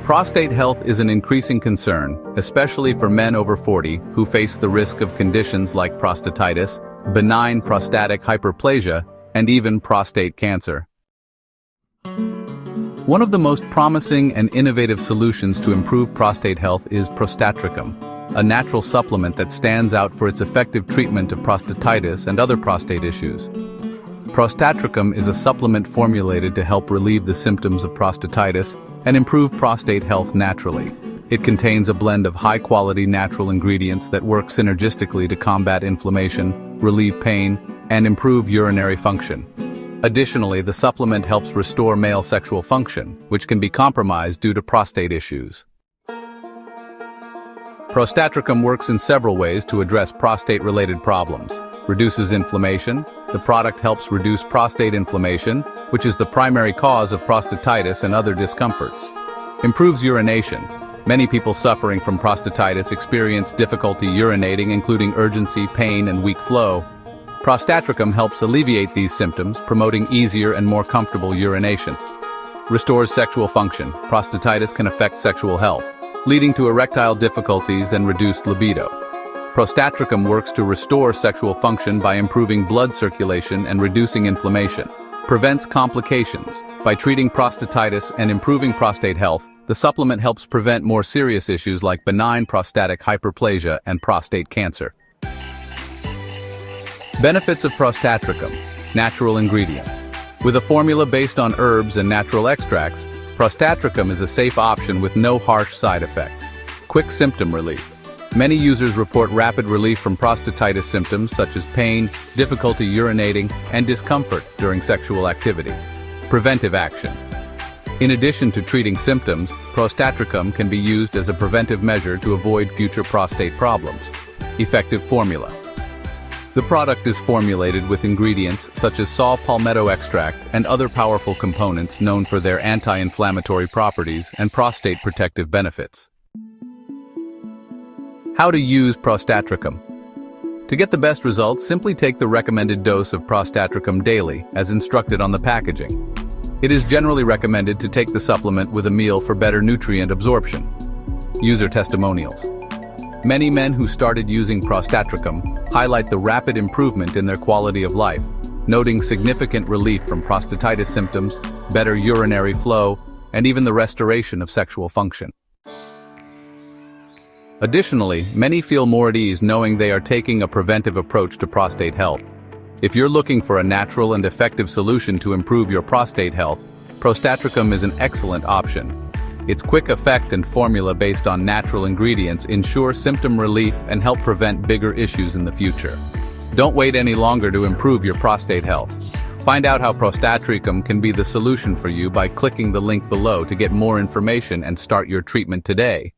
Prostate health is an increasing concern, especially for men over 40 who face the risk of conditions like prostatitis, benign prostatic hyperplasia, and even prostate cancer. One of the most promising and innovative solutions to improve prostate health is Prostatricum, a natural supplement that stands out for its effective treatment of prostatitis and other prostate issues. Prostatricum is a supplement formulated to help relieve the symptoms of prostatitis and improve prostate health naturally. It contains a blend of high-quality natural ingredients that work synergistically to combat inflammation, relieve pain, and improve urinary function. Additionally, the supplement helps restore male sexual function, which can be compromised due to prostate issues. Prostatricum works in several ways to address prostate-related problems. Reduces inflammation. The product helps reduce prostate inflammation, which is the primary cause of prostatitis and other discomforts. Improves urination. Many people suffering from prostatitis experience difficulty urinating, including urgency, pain, and weak flow. Prostatricum helps alleviate these symptoms, promoting easier and more comfortable urination. Restores sexual function. Prostatitis can affect sexual health, leading to erectile difficulties and reduced libido. Prostatricum works to restore sexual function by improving blood circulation and reducing inflammation. Prevents complications. By treating prostatitis and improving prostate health, the supplement helps prevent more serious issues like benign prostatic hyperplasia and prostate cancer. Benefits of Prostatricum. Natural ingredients. With a formula based on herbs and natural extracts, Prostatricum is a safe option with no harsh side effects. Quick symptom relief. Many users report rapid relief from prostatitis symptoms such as pain, difficulty urinating, and discomfort during sexual activity. Preventive action. In addition to treating symptoms, Prostatricum can be used as a preventive measure to avoid future prostate problems. Effective formula. The product is formulated with ingredients such as saw palmetto extract and other powerful components known for their anti-inflammatory properties and prostate protective benefits. How to use Prostatricum. To get the best results, simply take the recommended dose of Prostatricum daily, as instructed on the packaging. It is generally recommended to take the supplement with a meal for better nutrient absorption. User testimonials. Many men who started using Prostatricum highlight the rapid improvement in their quality of life, noting significant relief from prostatitis symptoms, better urinary flow, and even the restoration of sexual function. Additionally, many feel more at ease knowing they are taking a preventive approach to prostate health. If you're looking for a natural and effective solution to improve your prostate health, Prostatricum is an excellent option. Its quick effect and formula based on natural ingredients ensure symptom relief and help prevent bigger issues in the future. Don't wait any longer to improve your prostate health. Find out how Prostatricum can be the solution for you by clicking the link below to get more information and start your treatment today.